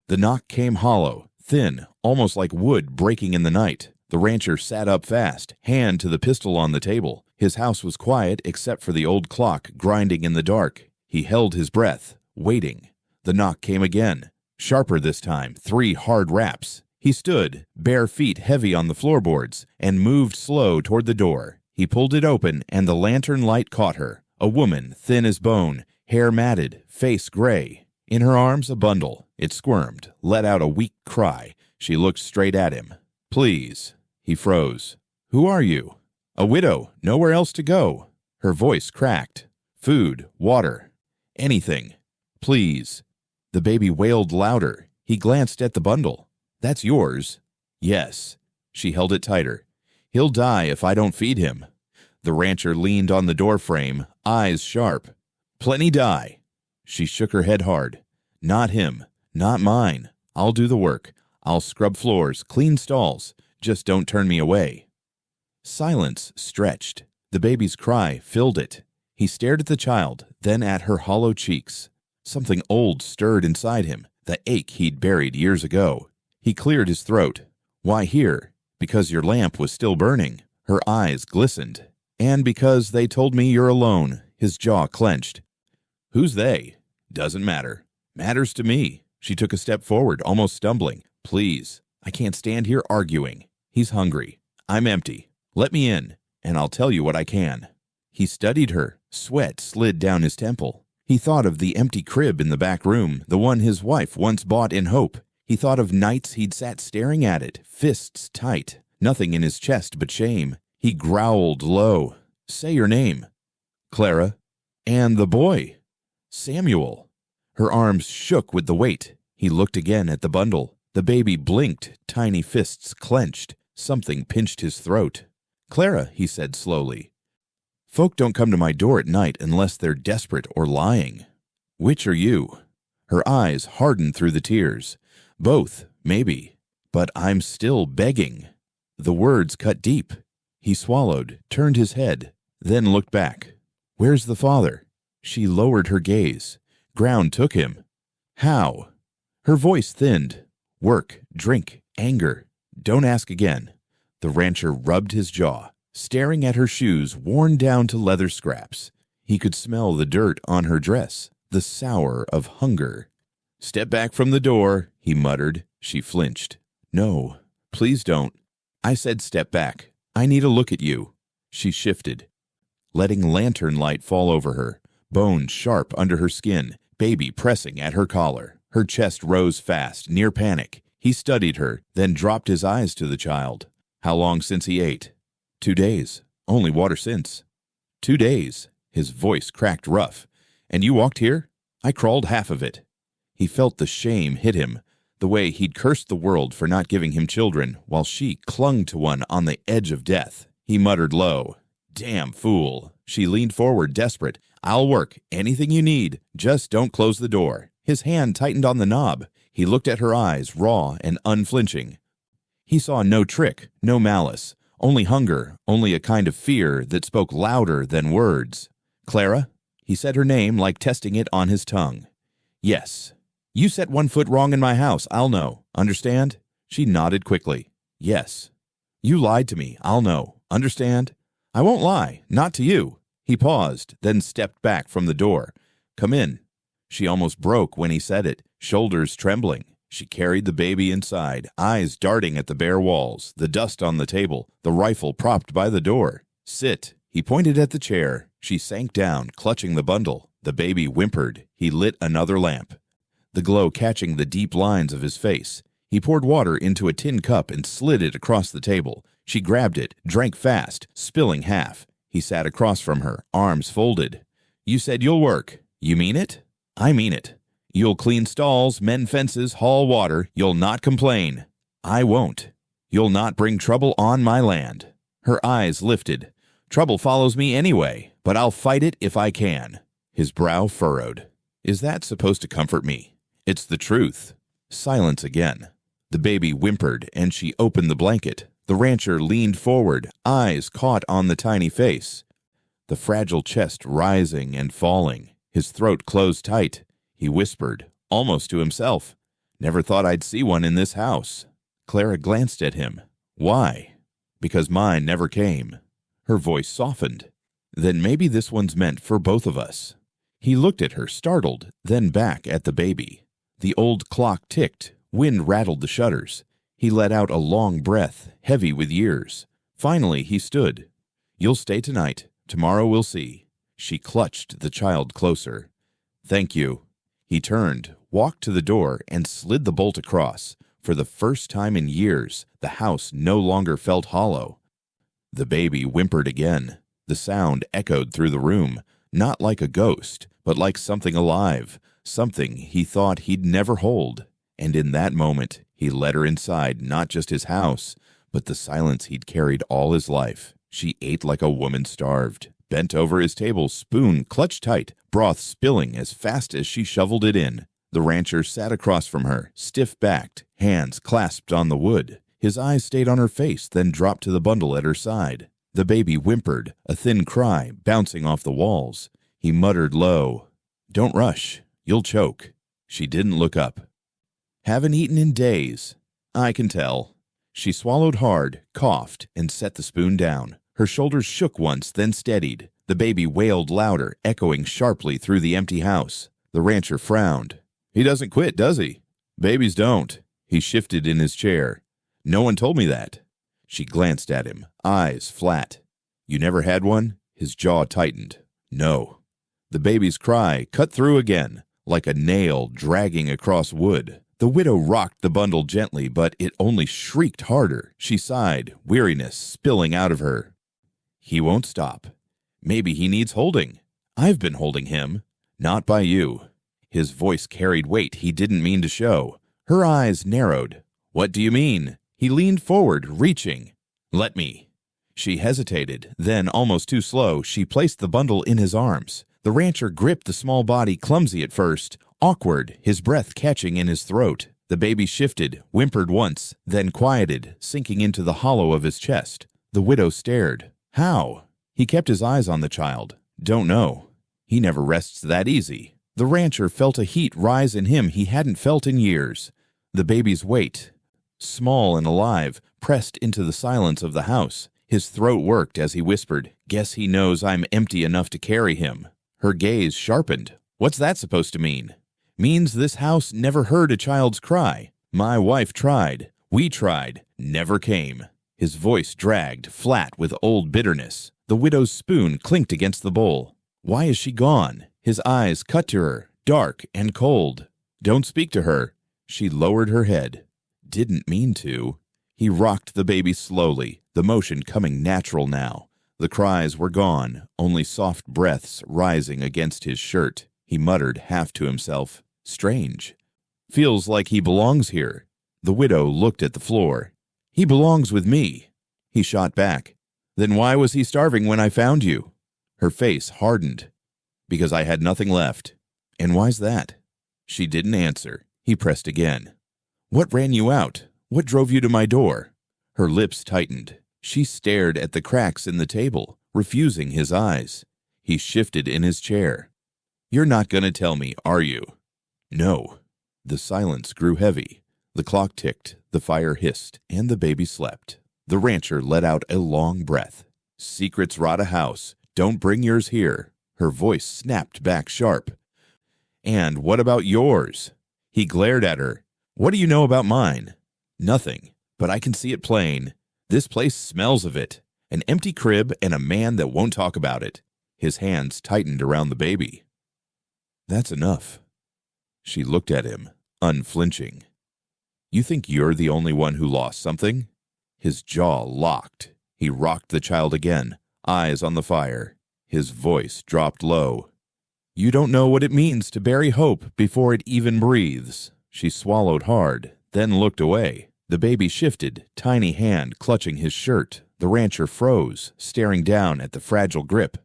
The knock came hollow, thin, almost like wood breaking in the night. The rancher sat up fast, hand to the pistol on the table. His house was quiet except for the old clock grinding in the dark. He held his breath, waiting. The knock came again, sharper this time, 3 hard raps. He stood, bare feet heavy on the floorboards, and moved slow toward the door. He pulled it open, and the lantern light caught her. A woman, thin as bone, hair matted, face gray. In her arms, a bundle. It squirmed, let out a weak cry. She looked straight at him. "Please." He froze. "Who are you?" "A widow, nowhere else to go." Her voice cracked. "Food, water, anything. Please." The baby wailed louder. He glanced at the bundle. "That's yours?" "Yes." She held it tighter. "He'll die if I don't feed him." The rancher leaned on the doorframe, eyes sharp. "Plenty die." She shook her head hard. "Not him. Not mine. I'll do the work. I'll scrub floors, clean stalls. Just don't turn me away." Silence stretched. The baby's cry filled it. He stared at the child, then at her hollow cheeks. Something old stirred inside him, the ache he'd buried years ago. He cleared his throat. "Why here?" "Because your lamp was still burning." Her eyes glistened. "And because they told me you're alone." His jaw clenched. "Who's they?" "Doesn't matter." "Matters to me." She took a step forward, almost stumbling. "Please, I can't stand here arguing. He's hungry. I'm empty. Let me in, and I'll tell you what I can." He studied her. Sweat slid down his temple. He thought of the empty crib in the back room, the one his wife once bought in hope. He thought of nights he'd sat staring at it, fists tight, nothing in his chest but shame. He growled low. "Say your name." "Clara." "And the boy?" "Samuel." Her arms shook with the weight. He looked again at the bundle. The baby blinked, tiny fists clenched. Something pinched his throat. "Clara," he said slowly. "Folk don't come to my door at night unless they're desperate or lying. Which are you?" Her eyes hardened through the tears. "Both, maybe. But I'm still begging." The words cut deep. He swallowed, turned his head, then looked back. "Where's the father?" She lowered her gaze. Ground took him. "How?" Her voice thinned. "Work, drink, anger. Don't ask again." The rancher rubbed his jaw, staring at her shoes worn down to leather scraps. He could smell the dirt on her dress, the sour of hunger. "Step back from the door," he muttered. She flinched. "No, please don't." "I said step back. I need a look at you." She shifted, letting lantern light fall over her, bones sharp under her skin, baby pressing at her collar. Her chest rose fast, near panic. He studied her, then dropped his eyes to the child. "How long since he ate?" 2 days. Only water since." 2 days. His voice cracked rough. "And you walked here?" "I crawled half of it." He felt the shame hit him, the way he'd cursed the world for not giving him children, while she clung to one on the edge of death. He muttered low. "Damn fool." She leaned forward, desperate. "I'll work. Anything you need. Just don't close the door." His hand tightened on the knob. He looked at her eyes, raw and unflinching. He saw no trick, no malice, only hunger, only a kind of fear that spoke louder than words. "Clara?" He said her name like testing it on his tongue. "Yes." "You set 1 foot wrong in my house, I'll know. Understand?" She nodded quickly. "Yes." "You lied to me, I'll know. Understand?" "I won't lie, not to you." He paused, then stepped back from the door. "Come in." She almost broke when he said it, shoulders trembling. She carried the baby inside, eyes darting at the bare walls, the dust on the table, the rifle propped by the door. "Sit." He pointed at the chair. She sank down, clutching the bundle. The baby whimpered. He lit another lamp, the glow catching the deep lines of his face. He poured water into a tin cup and slid it across the table. She grabbed it, drank fast, spilling half. He sat across from her, arms folded. "You said you'll work. You mean it?" "I mean it. You'll clean stalls, mend fences, haul water. You'll not complain." "I won't." "You'll not bring trouble on my land." Her eyes lifted. "Trouble follows me anyway, but I'll fight it if I can." His brow furrowed. "Is that supposed to comfort me?" "It's the truth." Silence again. The baby whimpered, and she opened the blanket. The rancher leaned forward, eyes caught on the tiny face. The fragile chest rising and falling. His throat closed tight. He whispered, almost to himself, Never thought I'd see one in this house. Clara glanced at him. Why? Because mine never came. Her voice softened. Then maybe this one's meant for both of us. He looked at her, startled, then back at the baby. The old clock ticked. Wind rattled the shutters. He let out a long breath, heavy with years. Finally, he stood. You'll stay tonight. Tomorrow we'll see. She clutched the child closer. Thank you. He turned, walked to the door, and slid the bolt across. For the first time in years, the house no longer felt hollow. The baby whimpered again. The sound echoed through the room, not like a ghost, but like something alive, something he thought he'd never hold. And in that moment, he led her inside not just his house, but the silence he'd carried all his life. She ate like a woman starved, bent over his table, spoon clutched tight, broth spilling as fast as she shoveled it in. The rancher sat across from her, stiff-backed, hands clasped on the wood. His eyes stayed on her face, then dropped to the bundle at her side. The baby whimpered, a thin cry bouncing off the walls. He muttered low, "Don't rush. You'll choke." She didn't look up. "Haven't eaten in days." "I can tell." She swallowed hard, coughed, and set the spoon down. Her shoulders shook once, then steadied. The baby wailed louder, echoing sharply through the empty house. The rancher frowned. "He doesn't quit, does he?" "Babies don't." He shifted in his chair. "No one told me that." She glanced at him, eyes flat. "You never had one?" His jaw tightened. "No." The baby's cry cut through again, like a nail dragging across wood. The widow rocked the bundle gently, but it only shrieked harder. She sighed, weariness spilling out of her. "He won't stop. Maybe he needs holding. I've been holding him. Not by you." His voice carried weight he didn't mean to show. Her eyes narrowed. "What do you mean?" He leaned forward, reaching. "Let me." She hesitated, then, almost too slow, she placed the bundle in his arms. The rancher gripped the small body, clumsy at first, awkward, his breath catching in his throat. The baby shifted, whimpered once, then quieted, sinking into the hollow of his chest. The widow stared. "How?" He kept his eyes on the child. "Don't know. He never rests that easy." The rancher felt a heat rise in him he hadn't felt in years. The baby's weight, small and alive, pressed into the silence of the house. His throat worked as he whispered, "Guess he knows I'm empty enough to carry him." Her gaze sharpened. "What's that supposed to mean?" "Means this house never heard a child's cry. My wife tried. We tried. Never came." His voice dragged, flat with old bitterness. The widow's spoon clinked against the bowl. "Why is she gone?" His eyes cut to her, dark and cold. "Don't speak to her." She lowered her head. "Didn't mean to." He rocked the baby slowly, the motion coming natural now. The cries were gone, only soft breaths rising against his shirt. He muttered half to himself, "Strange. Feels like he belongs here." The widow looked at the floor. "He belongs with me." He shot back. "Then why was he starving when I found you?" Her face hardened. "Because I had nothing left." "And why's that?" She didn't answer. He pressed again. "What ran you out? What drove you to my door?" Her lips tightened. She stared at the cracks in the table, refusing his eyes. He shifted in his chair. "You're not going to tell me, are you?" "No." The silence grew heavy. The clock ticked, the fire hissed, and the baby slept. The rancher let out a long breath. "Secrets rot a house. Don't bring yours here." Her voice snapped back sharp. "And what about yours?" He glared at her. "What do you know about mine?" "Nothing, but I can see it plain. This place smells of it. An empty crib and a man that won't talk about it." His hands tightened around the baby. "That's enough." She looked at him, unflinching. "You think you're the only one who lost something?" His jaw locked. He rocked the child again, eyes on the fire. His voice dropped low. "You don't know what it means to bury hope before it even breathes." She swallowed hard, then looked away. The baby shifted, tiny hand clutching his shirt. The rancher froze, staring down at the fragile grip.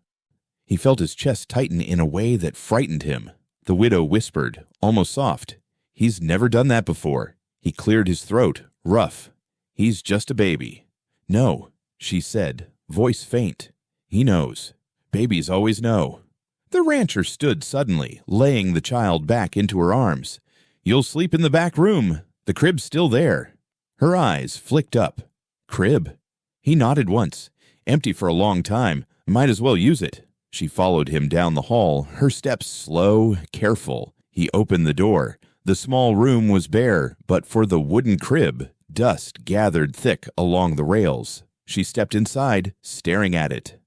He felt his chest tighten in a way that frightened him. The widow whispered, almost soft, "He's never done that before." He cleared his throat, rough. "He's just a baby." "No," she said, voice faint. "He knows. Babies always know." The rancher stood suddenly, laying the child back into her arms. You'll sleep in the back room. The crib's still there." Her eyes flicked up. Crib? He nodded once. Empty for a long time. Might as well use it. She followed him down the hall, her steps slow, careful. He opened the door. The small room was bare, but for the wooden crib, dust gathered thick along the rails. She stepped inside, staring at it.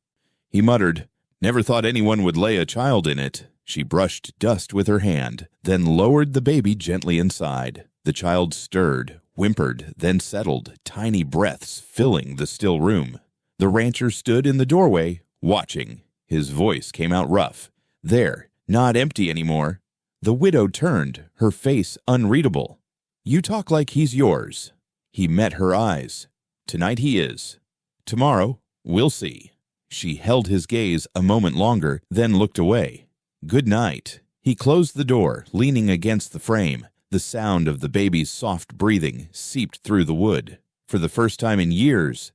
He muttered, "Never thought anyone would lay a child in it." She brushed dust with her hand, then lowered the baby gently inside. The child stirred, whimpered, then settled, tiny breaths filling the still room. The rancher stood in the doorway, watching. His voice came out rough. "There, not empty anymore." The widow turned, her face unreadable. "You talk like he's yours." He met her eyes. "Tonight he is. Tomorrow, we'll see." She held his gaze a moment longer, then looked away. "Good night." He closed the door, leaning against the frame. The sound of the baby's soft breathing seeped through the wood. For the first time in years,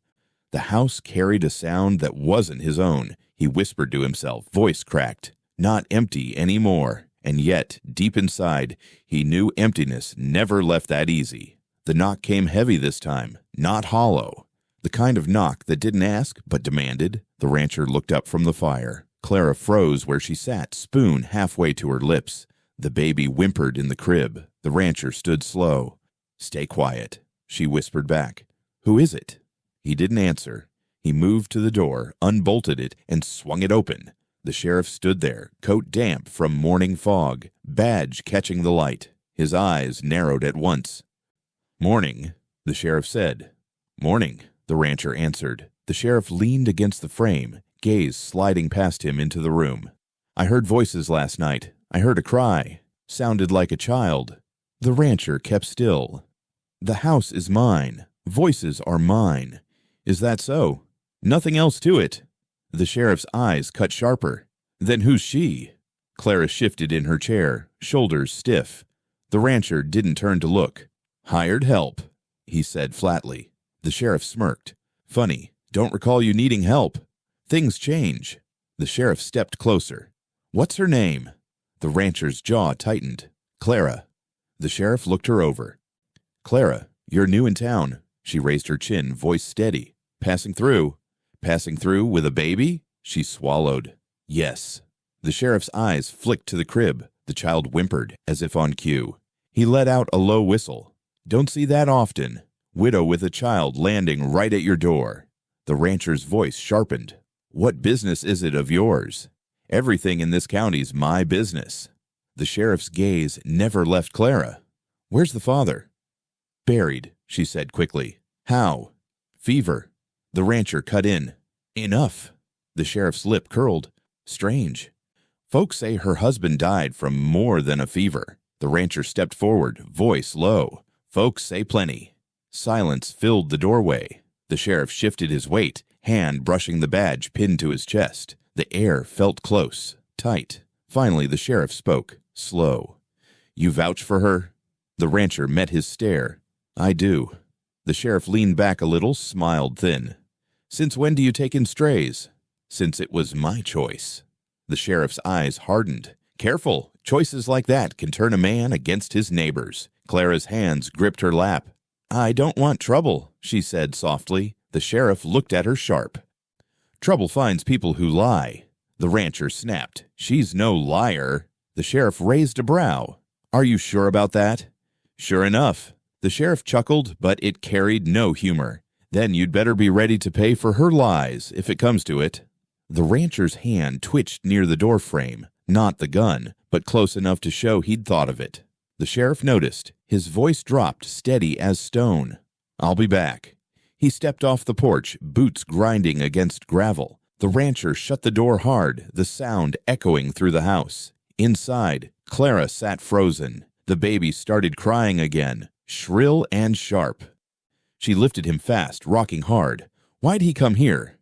the house carried a sound that wasn't his own. He whispered to himself, voice cracked. Not empty anymore. And yet, deep inside, he knew emptiness never left that easy. The knock came heavy this time, not hollow. The kind of knock that didn't ask, but demanded. The rancher looked up from the fire. Clara froze where she sat, spoon halfway to her lips. The baby whimpered in the crib. The rancher stood slow. "Stay quiet," she whispered back. "Who is it?" He didn't answer. He moved to the door, unbolted it, and swung it open. The sheriff stood there, coat damp from morning fog, badge catching the light. His eyes narrowed at once. "Morning," the sheriff said. "Morning," the rancher answered. The sheriff leaned against the frame, gaze sliding past him into the room. "I heard voices last night. I heard a cry. Sounded like a child." The rancher kept still. "The house is mine. Voices are mine. Is that so? Nothing else to it." The sheriff's eyes cut sharper. "Then who's she?" Clara shifted in her chair, shoulders stiff. The rancher didn't turn to look. "Hired help," he said flatly. The sheriff smirked. "Funny, don't recall you needing help. Things change." The sheriff stepped closer. "What's her name?" The rancher's jaw tightened. "Clara." The sheriff looked her over. "Clara, you're new in town." She raised her chin, voice steady. "Passing through." "Passing through with a baby?" She swallowed. "Yes." The sheriff's eyes flicked to the crib. The child whimpered, as if on cue. He let out a low whistle. "Don't see that often. Widow with a child landing right at your door." The rancher's voice sharpened. "What business is it of yours? Everything in this county's my business." The sheriff's gaze never left Clara. "Where's the father?" "Buried," she said quickly. "How?" "Fever." The rancher cut in. "Enough." The sheriff's lip curled. "Strange. Folks say her husband died from more than a fever." The rancher stepped forward, voice low. "Folks say plenty." Silence filled the doorway. The sheriff shifted his weight, hand brushing the badge pinned to his chest. The air felt close, tight. Finally, the sheriff spoke, slow. "You vouch for her?" The rancher met his stare. "I do." The sheriff leaned back a little, smiled thin. "Since when do you take in strays?" "Since it was my choice." The sheriff's eyes hardened. "Careful! Choices like that can turn a man against his neighbors." Clara's hands gripped her lap. "I don't want trouble," she said softly. The sheriff looked at her sharp. "Trouble finds people who lie." The rancher snapped. "She's no liar." The sheriff raised a brow. "Are you sure about that?" "Sure enough." The sheriff chuckled, but it carried no humor. "Then you'd better be ready to pay for her lies, if it comes to it." The rancher's hand twitched near the doorframe, not the gun, but close enough to show he'd thought of it. The sheriff noticed. His voice dropped, steady as stone. "I'll be back." He stepped off the porch, boots grinding against gravel. The rancher shut the door hard, the sound echoing through the house. Inside, Clara sat frozen. The baby started crying again, shrill and sharp. She lifted him fast, rocking hard. "Why'd he come here?"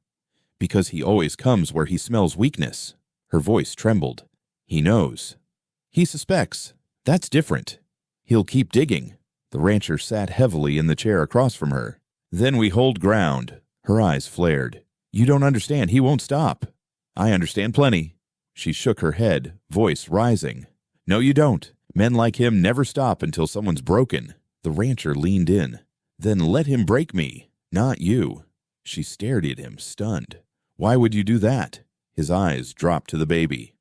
"Because he always comes where he smells weakness." Her voice trembled. "He knows." "He suspects. That's different. He'll keep digging." The rancher sat heavily in the chair across from her. "Then we hold ground." Her eyes flared. "You don't understand. He won't stop." "I understand plenty." She shook her head, voice rising. "No, you don't. Men like him never stop until someone's broken. The rancher leaned in. Then let him break me, not you. She stared at him, stunned. Why would you do that? His eyes dropped to the baby.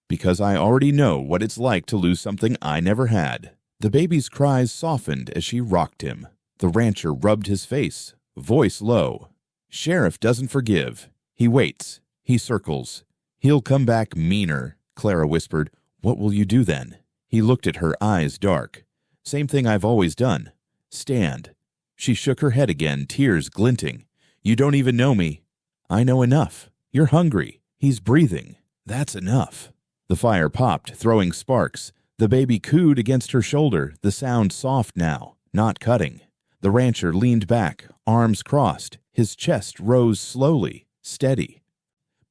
Because I already know what it's like to lose something I never had. The baby's cries softened as she rocked him. The rancher rubbed his face, voice low. Sheriff doesn't forgive. He waits. He circles. He'll come back meaner, Clara whispered. What will you do then? He looked at her, eyes dark. Same thing I've always done. Stand. She shook her head again, tears glinting. You don't even know me. I know enough. You're hungry. He's breathing. That's enough. The fire popped, throwing sparks. The baby cooed against her shoulder, the sound soft now, not cutting. The rancher leaned back, arms crossed. His chest rose slowly, steady.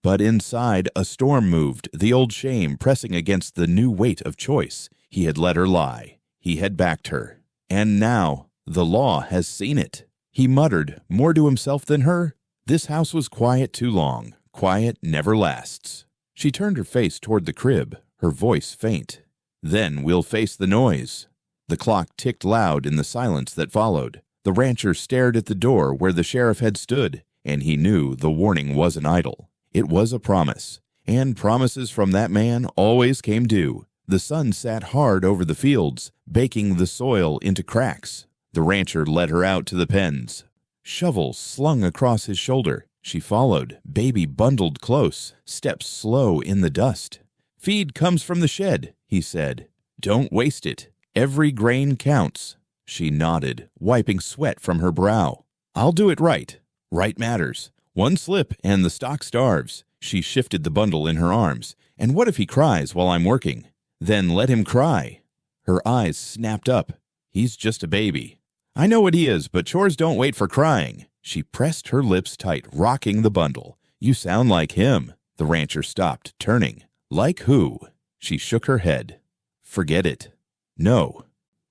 But inside, a storm moved, the old shame pressing against the new weight of choice. He had let her lie. He had backed her. And now, the law has seen it. He muttered, more to himself than her. This house was quiet too long. Quiet never lasts. She turned her face toward the crib, her voice faint. Then we'll face the noise. The clock ticked loud in the silence that followed. The rancher stared at the door where the sheriff had stood, and he knew the warning wasn't idle. It was a promise, and promises from that man always came due. The sun sat hard over the fields, baking the soil into cracks. The rancher led her out to the pens. Shovel slung across his shoulder. She followed, baby bundled close, steps slow in the dust. Feed comes from the shed, he said. Don't waste it. Every grain counts. She nodded, wiping sweat from her brow. I'll do it right. Right matters. One slip and the stock starves. She shifted the bundle in her arms. And what if he cries while I'm working? Then let him cry. Her eyes snapped up. He's just a baby. I know what he is, but chores don't wait for crying. She pressed her lips tight, rocking the bundle. You sound like him. The rancher stopped, turning. Like who? She shook her head. Forget it. No.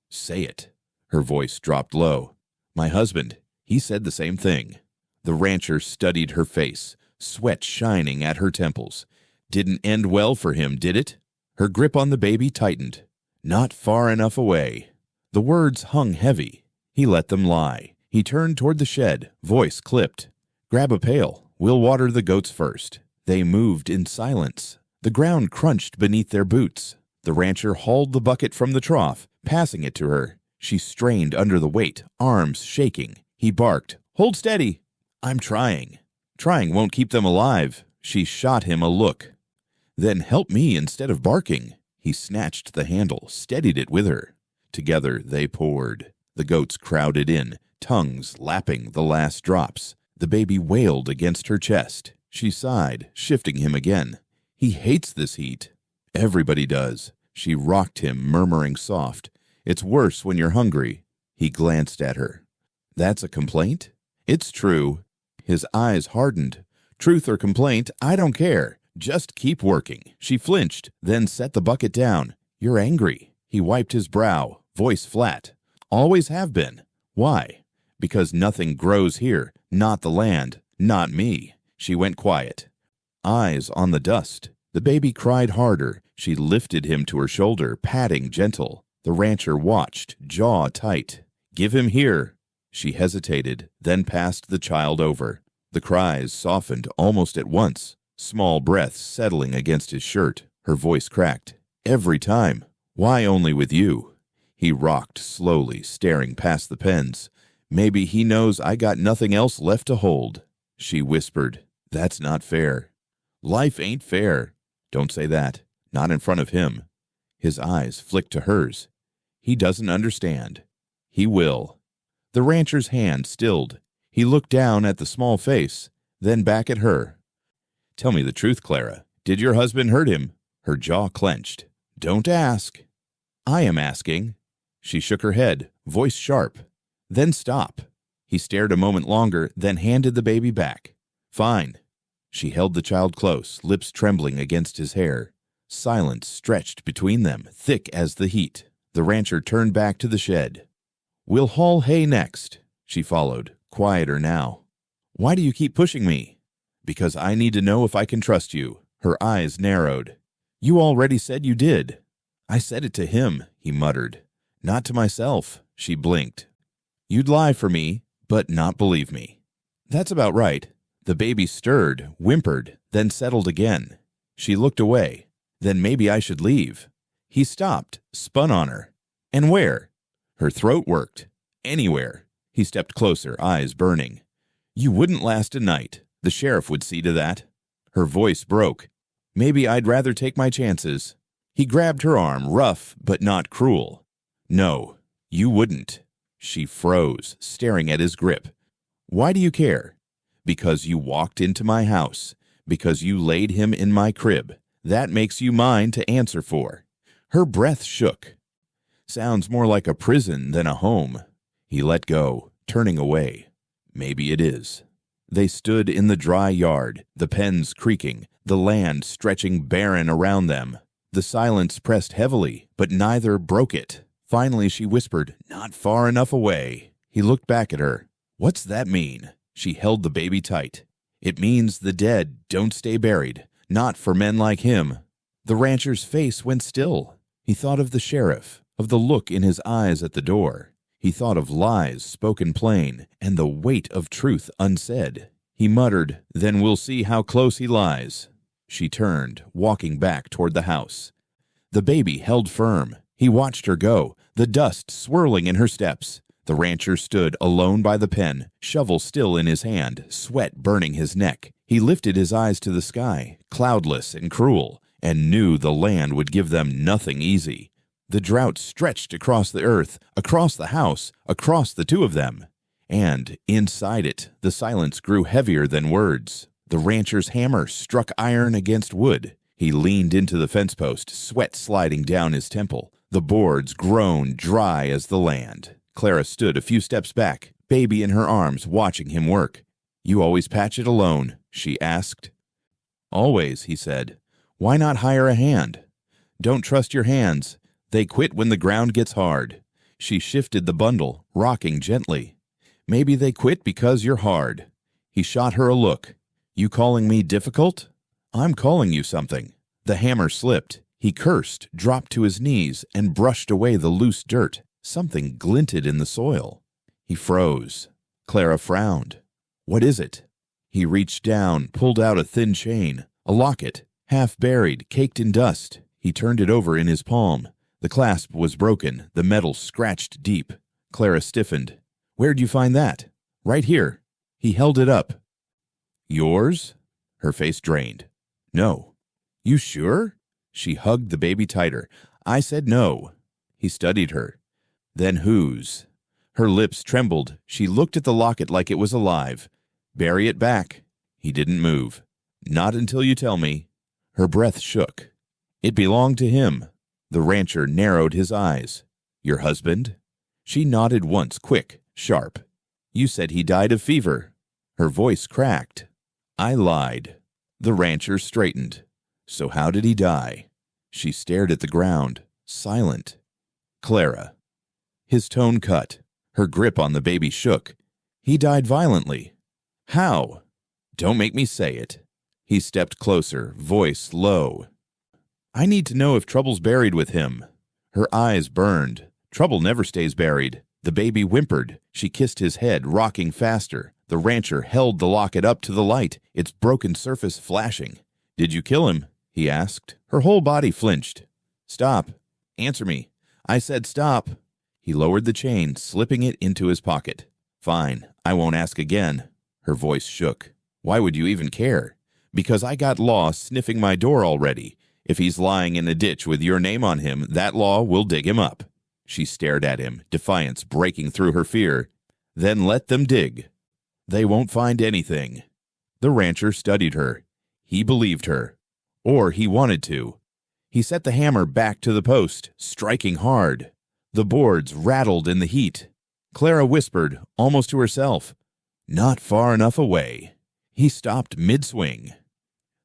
Say it. Her voice dropped low. My husband. He said the same thing. The rancher studied her face, sweat shining at her temples. Didn't end well for him, did it? Her grip on the baby tightened. Not far enough away. The words hung heavy. He let them lie. He turned toward the shed, voice clipped. Grab a pail. We'll water the goats first. They moved in silence. The ground crunched beneath their boots. The rancher hauled the bucket from the trough, passing it to her. She strained under the weight, arms shaking. He barked, Hold steady. I'm trying. Trying won't keep them alive. She shot him a look. Then help me instead of barking. He snatched the handle, steadied it with her. Together they poured. The goats crowded in, tongues lapping the last drops. The baby wailed against her chest. She sighed, shifting him again. He hates this heat. Everybody does. She rocked him, murmuring soft. It's worse when you're hungry. He glanced at her. That's a complaint? It's true. His eyes hardened. Truth or complaint, I don't care. Just keep working. She flinched, then set the bucket down. You're angry. He wiped his brow, voice flat. Always have been. Why? Because nothing grows here. Not the land. Not me. She went quiet. Eyes on the dust. The baby cried harder. She lifted him to her shoulder, patting gentle. The rancher watched, jaw tight. Give him here. She hesitated, then passed the child over. The cries softened almost at once. Small breaths settling against his shirt. Her voice cracked. Every time. Why only with you? He rocked slowly, staring past the pens. Maybe he knows I got nothing else left to hold. She whispered, That's not fair. Life ain't fair. Don't say that. Not in front of him. His eyes flicked to hers. He doesn't understand. He will. The rancher's hand stilled. He looked down at the small face, then back at her. Tell me the truth, Clara. Did your husband hurt him? Her jaw clenched. Don't ask. I am asking. She shook her head, voice sharp. Then stop. He stared a moment longer, then handed the baby back. Fine. She held the child close, lips trembling against his hair. Silence stretched between them, thick as the heat. The rancher turned back to the shed. We'll haul hay next. She followed, quieter now. Why do you keep pushing me? Because I need to know if I can trust you. Her eyes narrowed. You already said you did. I said it to him, he muttered. Not to myself, she blinked. You'd lie for me, but not believe me. That's about right. The baby stirred, whimpered, then settled again. She looked away. Then maybe I should leave. He stopped, spun on her. And where? Her throat worked. Anywhere. He stepped closer, eyes burning. You wouldn't last a night. The sheriff would see to that. Her voice broke. Maybe I'd rather take my chances. He grabbed her arm, rough but not cruel. No, you wouldn't. She froze, staring at his grip. Why do you care? Because you walked into my house. Because you laid him in my crib. That makes you mine to answer for. Her breath shook. Sounds more like a prison than a home. He let go, turning away. Maybe it is. They stood in the dry yard, the pens creaking, the land stretching barren around them. The silence pressed heavily, but neither broke it. Finally she whispered, not far enough away. He looked back at her. What's that mean? She held the baby tight. It means the dead don't stay buried, not for men like him. The rancher's face went still. He thought of the sheriff, of the look in his eyes at the door. He thought of lies spoken plain, and the weight of truth unsaid. He muttered, then we'll see how close he lies. She turned, walking back toward the house. The baby held firm. He watched her go, the dust swirling in her steps. The rancher stood alone by the pen, shovel still in his hand, sweat burning his neck. He lifted his eyes to the sky, cloudless and cruel, and knew the land would give them nothing easy. The drought stretched across the earth, across the house, across the two of them. And, inside it, the silence grew heavier than words. The rancher's hammer struck iron against wood. He leaned into the fence post, sweat sliding down his temple. The boards groaned dry as the land. Clara stood a few steps back, baby in her arms, watching him work. You always patch it alone? She asked. Always, he said. Why not hire a hand? Don't trust your hands. They quit when the ground gets hard. She shifted the bundle, rocking gently. Maybe they quit because you're hard. He shot her a look. You calling me difficult? I'm calling you something. The hammer slipped. He cursed, dropped to his knees, and brushed away the loose dirt. Something glinted in the soil. He froze. Clara frowned. What is it? He reached down, pulled out a thin chain, a locket, half buried, caked in dust. He turned it over in his palm. The clasp was broken, the metal scratched deep. Clara stiffened. Where'd you find that? Right here. He held it up. Yours? Her face drained. No. You sure? She hugged the baby tighter. I said no. He studied her. Then whose? Her lips trembled. She looked at the locket like it was alive. Bury it back. He didn't move. Not until you tell me. Her breath shook. It belonged to him. The rancher narrowed his eyes. Your husband? She nodded once, quick, sharp. You said he died of fever. Her voice cracked. I lied. The rancher straightened. So how did he die? She stared at the ground, silent. Clara. His tone cut. Her grip on the baby shook. He died violently. How? Don't make me say it. He stepped closer, voice low. I need to know if Trouble's buried with him. Her eyes burned. Trouble never stays buried. The baby whimpered. She kissed his head, rocking faster. The rancher held the locket up to the light, its broken surface flashing. Did you kill him? He asked. Her whole body flinched. Stop. Answer me. I said stop. He lowered the chain, slipping it into his pocket. Fine, I won't ask again. Her voice shook. Why would you even care? Because I got law sniffing my door already. If he's lying in a ditch with your name on him, that law will dig him up. She stared at him, defiance breaking through her fear. Then let them dig. They won't find anything. The rancher studied her. He believed her. Or he wanted to. He set the hammer back to the post, striking hard. The boards rattled in the heat. Clara whispered, almost to herself, not far enough away. He stopped mid-swing.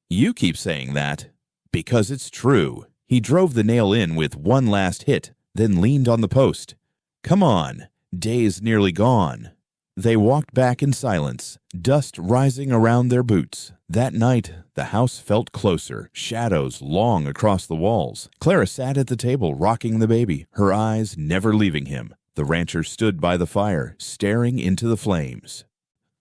You keep saying that. Because it's true. He drove the nail in with one last hit, then leaned on the post. Come on, day's nearly gone. They walked back in silence, dust rising around their boots. That night, the house felt closer, shadows long across the walls. Clara sat at the table rocking the baby, her eyes never leaving him. The rancher stood by the fire, staring into the flames.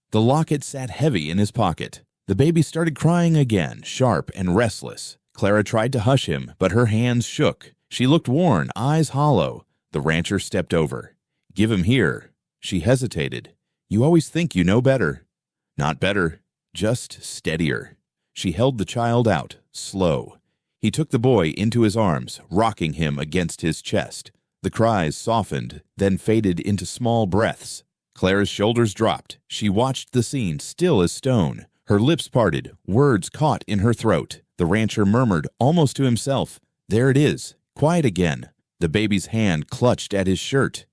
The locket sat heavy in his pocket. The baby started crying again, sharp and restless. Clara tried to hush him, but her hands shook. She looked worn, eyes hollow. The rancher stepped over. "Give him here." She hesitated. "You always think you know better." "Not better. Just steadier." She held the child out, slow. He took the boy into his arms, rocking him against his chest. The cries softened, then faded into small breaths. Clara's shoulders dropped. She watched the scene, still as stone. Her lips parted, words caught in her throat. The rancher murmured, almost to himself, "There it is, quiet again." The baby's hand clutched at his shirt.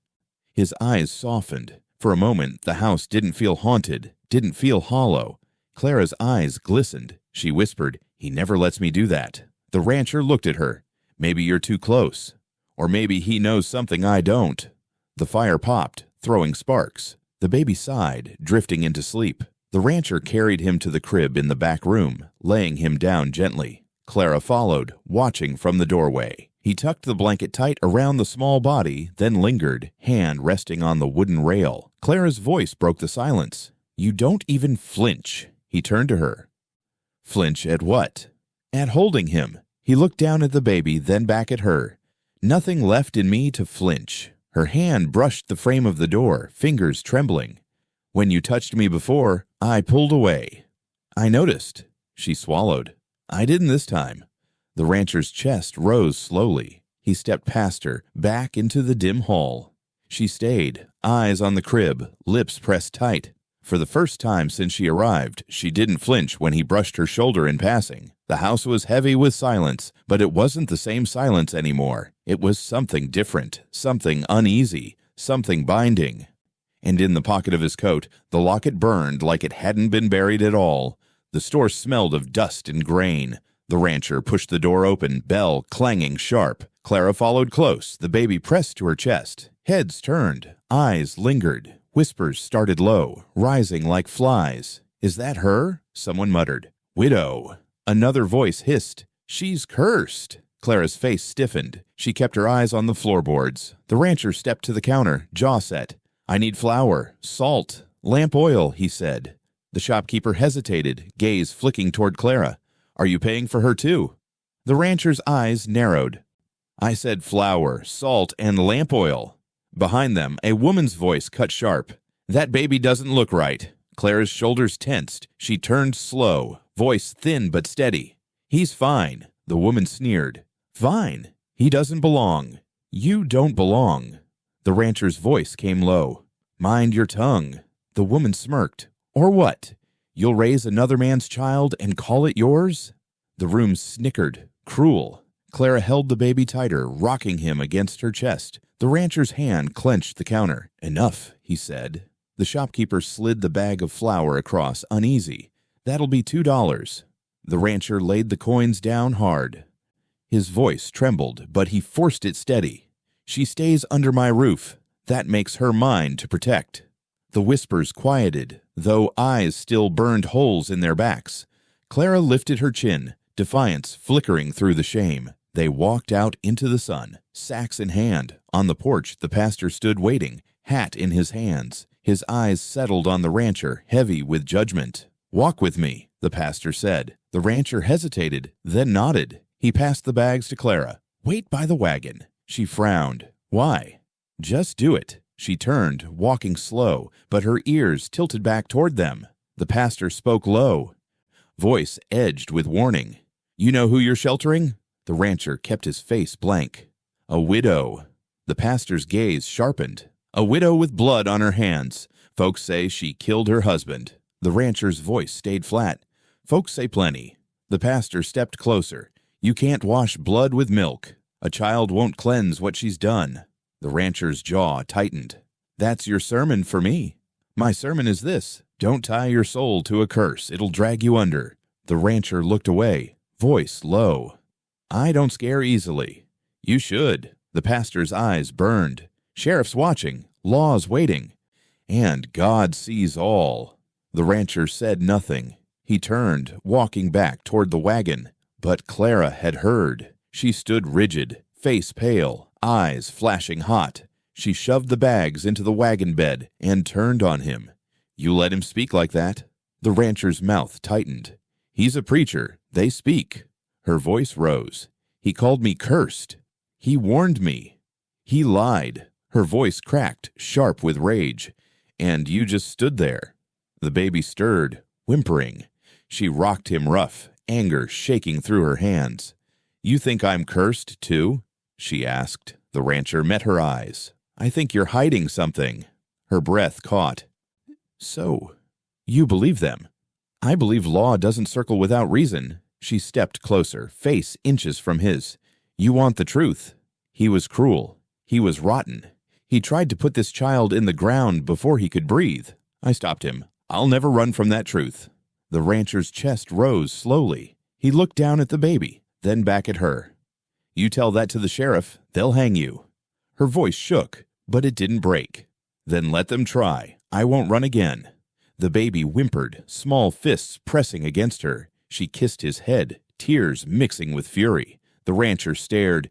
His eyes softened. For a moment, the house didn't feel haunted, didn't feel hollow. Clara's eyes glistened. She whispered, "He never lets me do that." The rancher looked at her. "Maybe you're too close. Or maybe he knows something I don't." The fire popped, throwing sparks. The baby sighed, drifting into sleep. The rancher carried him to the crib in the back room, laying him down gently. Clara followed, watching from the doorway. He tucked the blanket tight around the small body, then lingered, hand resting on the wooden rail. Clara's voice broke the silence. "You don't even flinch." He turned to her. "Flinch at what?" "At holding him." He looked down at the baby, then back at her. "Nothing left in me to flinch." Her hand brushed the frame of the door, fingers trembling. "When you touched me before, I pulled away." "I noticed." She swallowed. "I didn't this time." The rancher's chest rose slowly. He stepped past her, back into the dim hall. She stayed, eyes on the crib, lips pressed tight. For the first time since she arrived, she didn't flinch when he brushed her shoulder in passing. The house was heavy with silence, but it wasn't the same silence anymore. It was something different, something uneasy, something binding. And in the pocket of his coat, the locket burned like it hadn't been buried at all. The store smelled of dust and grain. The rancher pushed the door open, bell clanging sharp. Clara followed close, the baby pressed to her chest. Heads turned, eyes lingered. Whispers started low, rising like flies. "Is that her?" someone muttered. "Widow." Another voice hissed, "She's cursed." Clara's face stiffened. She kept her eyes on the floorboards. The rancher stepped to the counter, jaw set. "I need flour, salt, lamp oil," he said. The shopkeeper hesitated, gaze flicking toward Clara. "Are you paying for her too?" The rancher's eyes narrowed. "I said flour, salt, and lamp oil." Behind them, a woman's voice cut sharp. "That baby doesn't look right." Clara's shoulders tensed. She turned slow, voice thin but steady. "He's fine." The woman sneered. "Fine? He doesn't belong." "You don't belong." The rancher's voice came low. "Mind your tongue." The woman smirked. "Or what? You'll raise another man's child and call it yours?" The room snickered, cruel. Clara held the baby tighter, rocking him against her chest. The rancher's hand clenched the counter. "Enough," he said. The shopkeeper slid the bag of flour across, uneasy. "That'll be $2. The rancher laid the coins down hard. His voice trembled, but he forced it steady. "She stays under my roof. That makes her mine to protect." The whispers quieted, though eyes still burned holes in their backs. Clara lifted her chin, defiance flickering through the shame. They walked out into the sun, sacks in hand. On the porch, the pastor stood waiting, hat in his hands. His eyes settled on the rancher, heavy with judgment. "Walk with me," the pastor said. The rancher hesitated, then nodded. He passed the bags to Clara. "Wait by the wagon." She frowned. "Why?" "Just do it." She turned, walking slow, but her ears tilted back toward them. The pastor spoke low, voice edged with warning. "You know who you're sheltering?" The rancher kept his face blank. "A widow." The pastor's gaze sharpened. "A widow with blood on her hands. Folks say she killed her husband." The rancher's voice stayed flat. "Folks say plenty." The pastor stepped closer. "You can't wash blood with milk. A child won't cleanse what she's done." The rancher's jaw tightened. "That's your sermon for me." "My sermon is this: don't tie your soul to a curse. It'll drag you under." The rancher looked away, voice low. "I don't scare easily." "You should." The pastor's eyes burned. "Sheriff's watching, laws waiting, and God sees all." The rancher said nothing. He turned, walking back toward the wagon. But Clara had heard. She stood rigid, face pale, eyes flashing hot. She shoved the bags into the wagon bed and turned on him. "You let him speak like that?" The rancher's mouth tightened. "He's a preacher. They speak." Her voice rose. "He called me cursed. He warned me. He lied." Her voice cracked, sharp with rage. "And you just stood there." The baby stirred, whimpering. She rocked him rough, anger shaking through her hands. "You think I'm cursed, too?" she asked. The rancher met her eyes. "I think you're hiding something." Her breath caught. "So, you believe them?" "I believe law doesn't circle without reason." She stepped closer, face inches from his. "You want the truth. He was cruel. He was rotten. He tried to put this child in the ground before he could breathe. I stopped him. I'll never run from that truth." The rancher's chest rose slowly. He looked down at the baby, then back at her. "You tell that to the sheriff, they'll hang you." Her voice shook, but it didn't break. "Then let them try. I won't run again." The baby whimpered, small fists pressing against her. She kissed his head, tears mixing with fury. The rancher stared,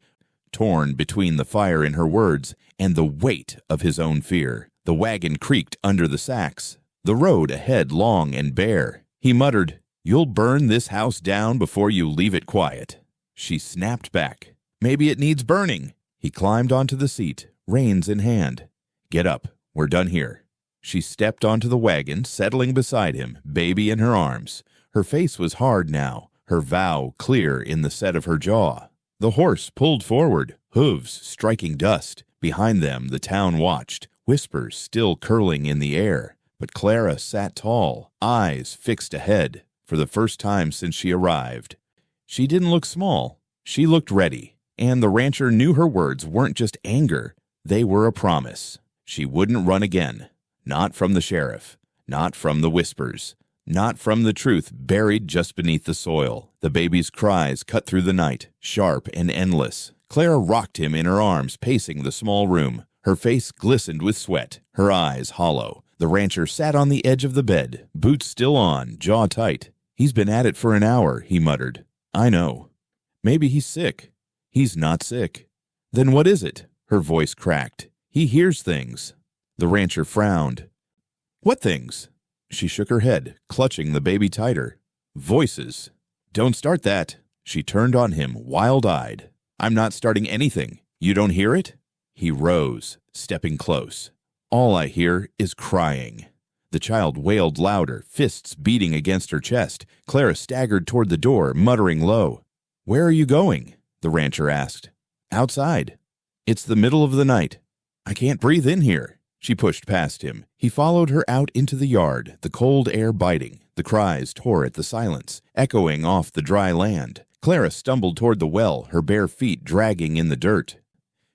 torn between the fire in her words and the weight of his own fear. The wagon creaked under the sacks, the road ahead long and bare. He muttered, "You'll burn this house down before you leave it quiet." She snapped back. "Maybe it needs burning." He climbed onto the seat, reins in hand. "Get up. We're done here." She stepped onto the wagon, settling beside him, baby in her arms. Her face was hard now, her vow clear in the set of her jaw. The horse pulled forward, hooves striking dust. Behind them the town watched, whispers still curling in the air. But Clara sat tall, eyes fixed ahead, for the first time since she arrived. She didn't look small. She looked ready, and the rancher knew her words weren't just anger. They were a promise. She wouldn't run again. Not from the sheriff. Not from the whispers. Not from the truth buried just beneath the soil. The baby's cries cut through the night, sharp and endless. Clara rocked him in her arms, pacing the small room. Her face glistened with sweat, her eyes hollow. The rancher sat on the edge of the bed, boots still on, jaw tight. "He's been at it for an hour," he muttered. "I know." "Maybe he's sick." "He's not sick." "Then what is it?" Her voice cracked. "He hears things." The rancher frowned. "What things?" She shook her head, clutching the baby tighter. "Voices." "Don't start that." She turned on him, wild-eyed. "I'm not starting anything. You don't hear it?" He rose, stepping close. "All I hear is crying." The child wailed louder, fists beating against her chest. Clara staggered toward the door, muttering low. "Where are you going?" the rancher asked. "Outside." "It's the middle of the night. I can't breathe in here." She pushed past him. He followed her out into the yard, the cold air biting. The cries tore at the silence, echoing off the dry land. Clara stumbled toward the well, her bare feet dragging in the dirt.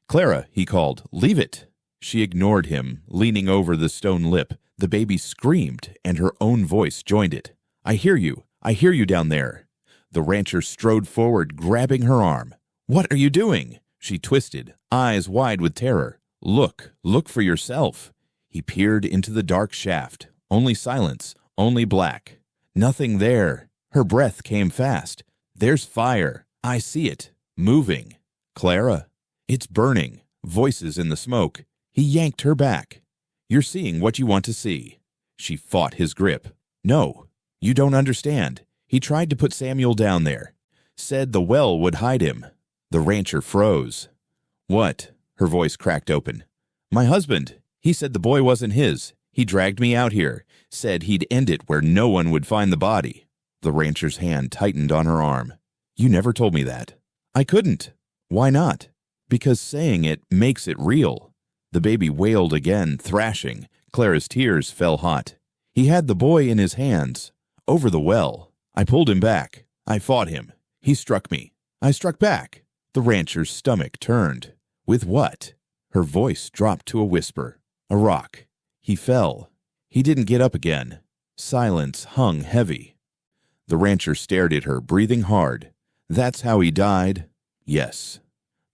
"Clara," he called, "leave it." She ignored him, leaning over the stone lip. The baby screamed, and her own voice joined it. "I hear you. I hear you down there." The rancher strode forward, grabbing her arm. "What are you doing?" She twisted, eyes wide with terror. Look for yourself." He peered into the dark shaft. Only silence, only black. Nothing there. Her breath came fast. "There's fire. I see it. Moving." "Clara." "It's burning." Voices in the smoke. He yanked her back. "You're seeing what you want to see." She fought his grip. "No, you don't understand. He tried to put Samuel down there. Said the well would hide him." The rancher froze. "What?" Her voice cracked open. "My husband. He said the boy wasn't his. He dragged me out here. Said he'd end it where no one would find the body." The rancher's hand tightened on her arm. "You never told me that." "I couldn't." "Why not?" "Because saying it makes it real." The baby wailed again, thrashing. Clara's tears fell hot. "He had the boy in his hands. Over the well. I pulled him back. I fought him. He struck me. I struck back." The rancher's stomach turned. "With what?" Her voice dropped to a whisper. "A rock. He fell. He didn't get up again." Silence hung heavy. The rancher stared at her, breathing hard. "That's how he died?" "Yes."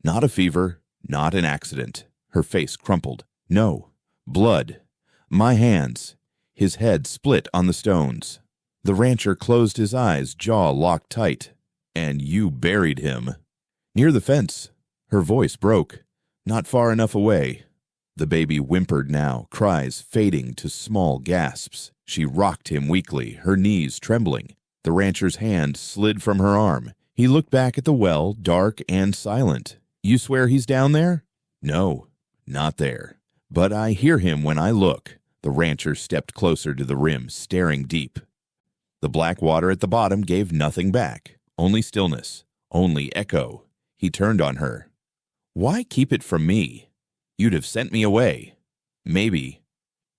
"Not a fever. Not an accident." Her face crumpled. "No. Blood. My hands." His head split on the stones. The rancher closed his eyes, jaw locked tight. "And you buried him." "Near the fence." Her voice broke. "Not far enough away." The baby whimpered now, cries fading to small gasps. She rocked him weakly, her knees trembling. The rancher's hand slid from her arm. He looked back at the well, dark and silent. "You swear he's down there?" "No, not there. But I hear him when I look." The rancher stepped closer to the rim, staring deep. The black water at the bottom gave nothing back. Only stillness. Only echo. He turned on her. "Why keep it from me? You'd have sent me away." "Maybe."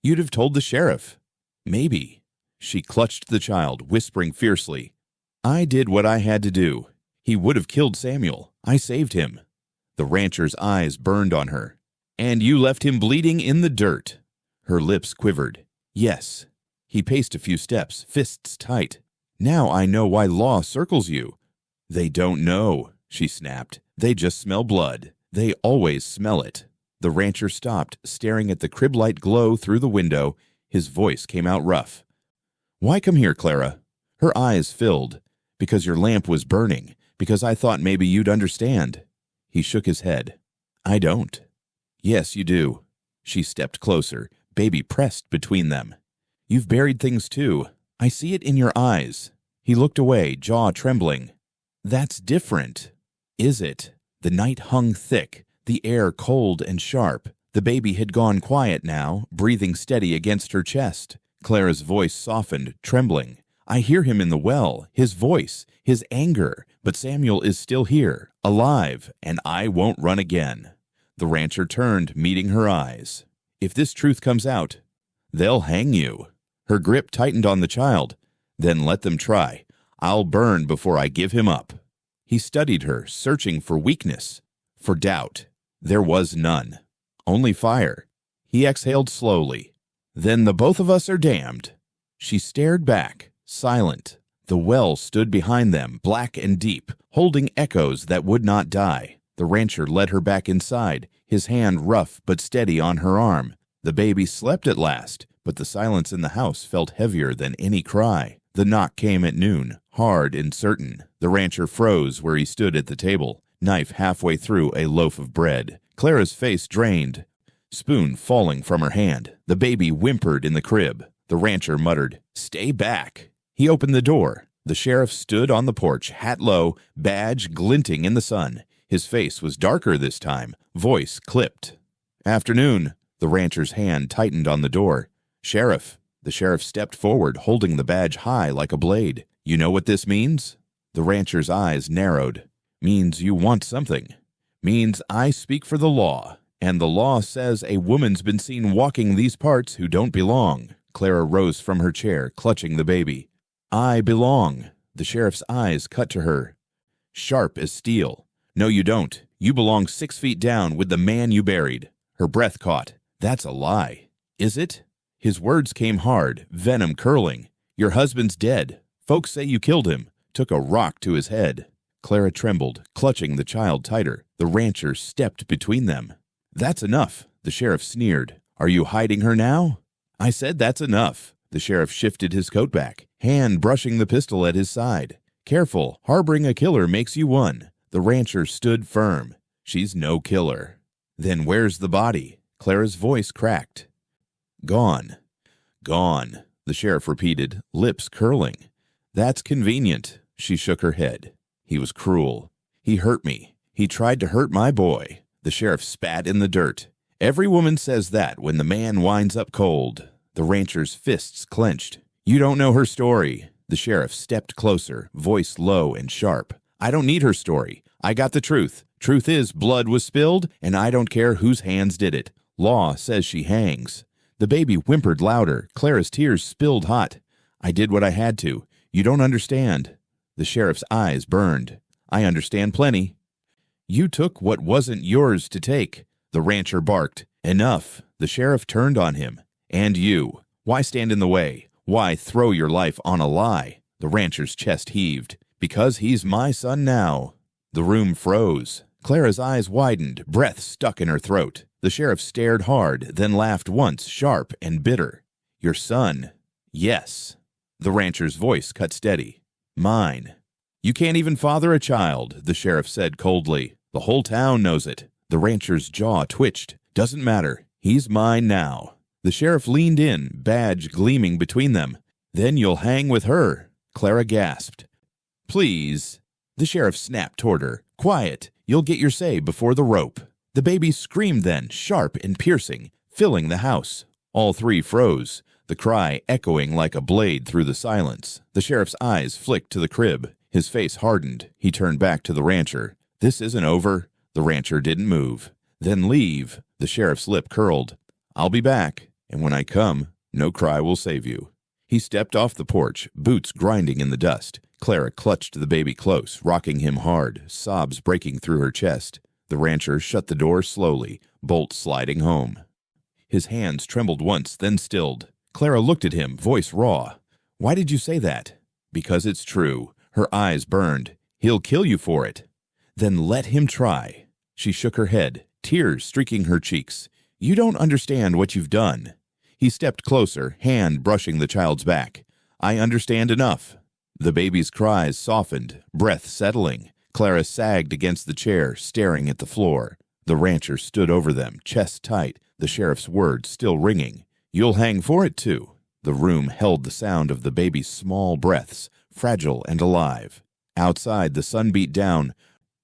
"You'd have told the sheriff." "Maybe." She clutched the child, whispering fiercely. "I did what I had to do. He would have killed Samuel. I saved him." The rancher's eyes burned on her. "And you left him bleeding in the dirt." Her lips quivered. "Yes." He paced a few steps, fists tight. "Now I know why law circles you." "They don't know," she snapped. "They just smell blood. They always smell it." The rancher stopped, staring at the crib light glow through the window. His voice came out rough. "Why come here, Clara?" Her eyes filled. "Because your lamp was burning. Because I thought maybe you'd understand." He shook his head. "I don't." "Yes, you do." She stepped closer, baby pressed between them. "You've buried things too. I see it in your eyes." He looked away, jaw trembling. "That's different." "Is it?" The night hung thick, the air cold and sharp. The baby had gone quiet now, breathing steady against her chest. Clara's voice softened, trembling. "I hear him in the well, his voice, his anger, but Samuel is still here, alive, and I won't run again." The rancher turned, meeting her eyes. "If this truth comes out, they'll hang you." Her grip tightened on the child. "Then let them try. I'll burn before I give him up." He studied her, searching for weakness, for doubt. There was none. Only fire. He exhaled slowly. "Then the both of us are damned." She stared back, silent. The well stood behind them, black and deep, holding echoes that would not die. The rancher led her back inside, his hand rough but steady on her arm. The baby slept at last, but the silence in the house felt heavier than any cry. The knock came at noon, hard and certain. The rancher froze where he stood at the table, knife halfway through a loaf of bread. Clara's face drained, spoon falling from her hand. The baby whimpered in the crib. The rancher muttered, "Stay back." He opened the door. The sheriff stood on the porch, hat low, badge glinting in the sun. His face was darker this time, voice clipped. "Afternoon." The rancher's hand tightened on the door. "Sheriff." The sheriff stepped forward, holding the badge high like a blade. "You know what this means?" The rancher's eyes narrowed. "Means you want something. Means I speak for the law, and the law says a woman's been seen walking these parts who don't belong." Clara rose from her chair, clutching the baby. "I belong." The sheriff's eyes cut to her, sharp as steel. "No, you don't. You belong 6 feet down with the man you buried." Her breath caught. "That's a lie." "Is it?" His words came hard, venom curling. "Your husband's dead. Folks say you killed him. Took a rock to his head." Clara trembled, clutching the child tighter. The rancher stepped between them. "That's enough," the sheriff sneered. "Are you hiding her now?" "I said that's enough." The sheriff shifted his coat back, hand brushing the pistol at his side. "Careful, harboring a killer makes you one." The rancher stood firm. "She's no killer." "Then where's the body?" Clara's voice cracked. "Gone." "Gone," the sheriff repeated, lips curling. "That's convenient." She shook her head. "He was cruel. He hurt me. He tried to hurt my boy." The sheriff spat in the dirt. "Every woman says that when the man winds up cold." The rancher's fists clenched. "You don't know her story." The sheriff stepped closer, voice low and sharp. "I don't need her story. I got the truth. Truth is, blood was spilled, and I don't care whose hands did it. Law says she hangs." The baby whimpered louder. Clara's tears spilled hot. "I did what I had to. You don't understand." The sheriff's eyes burned. "I understand plenty." "You took what wasn't yours to take." The rancher barked. "Enough." The sheriff turned on him. "And you. Why stand in the way? Why throw your life on a lie?" The rancher's chest heaved. "Because he's my son now." The room froze. Clara's eyes widened, breath stuck in her throat. The sheriff stared hard, then laughed once, sharp and bitter. "Your son?" "Yes." The rancher's voice cut steady. Mine. You can't even father a child, the sheriff said coldly. The whole town knows it. The rancher's jaw twitched. Doesn't matter. He's mine now. The sheriff leaned in, badge gleaming between them. Then you'll hang with her, Clara gasped. Please. The sheriff snapped toward her. Quiet. You'll get your say before the rope. The baby screamed then, sharp and piercing, filling the house. All three froze, the cry echoing like a blade through the silence. The sheriff's eyes flicked to the crib. His face hardened. He turned back to the rancher. This isn't over. The rancher didn't move. Then leave. The sheriff's lip curled. I'll be back, and when I come, no cry will save you. He stepped off the porch, boots grinding in the dust. Clara clutched the baby close, rocking him hard, sobs breaking through her chest. The rancher shut the door slowly, bolt sliding home. His hands trembled once, then stilled. Clara looked at him, voice raw. Why did you say that? Because it's true. Her eyes burned. He'll kill you for it. Then let him try. She shook her head, tears streaking her cheeks. You don't understand what you've done. He stepped closer, hand brushing the child's back. I understand enough. The baby's cries softened, breath settling. Clara sagged against the chair, staring at the floor. The rancher stood over them, chest tight, the sheriff's words still ringing. You'll hang for it, too. The room held the sound of the baby's small breaths, fragile and alive. Outside, the sun beat down,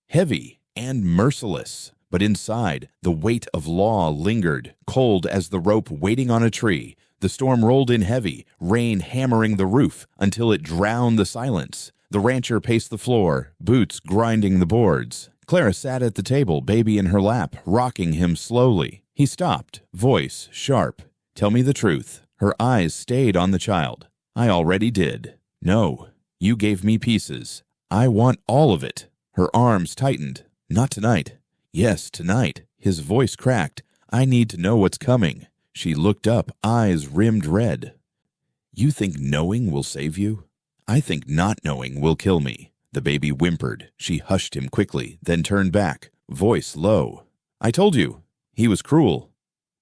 heavy and merciless. But inside, the weight of law lingered, cold as the rope waiting on a tree. The storm rolled in heavy, rain hammering the roof until it drowned the silence. The rancher paced the floor, boots grinding the boards. Clara sat at the table, baby in her lap, rocking him slowly. He stopped, voice sharp. Tell me the truth. Her eyes stayed on the child. I already did. No, you gave me pieces. I want all of it. Her arms tightened. Not tonight. Yes, tonight. His voice cracked. I need to know what's coming. She looked up, eyes rimmed red. You think knowing will save you? I think not knowing will kill me. The baby whimpered. She hushed him quickly, then turned back, voice low. I told you. He was cruel.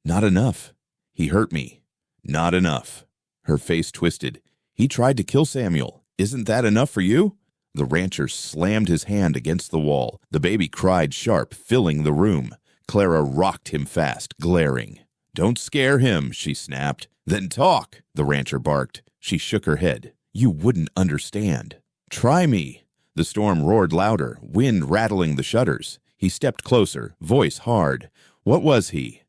Not enough. He hurt me. Not enough. Her face twisted. He tried to kill Samuel. Isn't that enough for you? The rancher slammed his hand against the wall. The baby cried sharp, filling the room. Clara rocked him fast, glaring. Don't scare him, she snapped. Then talk, the rancher barked. She shook her head. You wouldn't understand. Try me. The storm roared louder, wind rattling the shutters. He stepped closer, voice hard. What was he?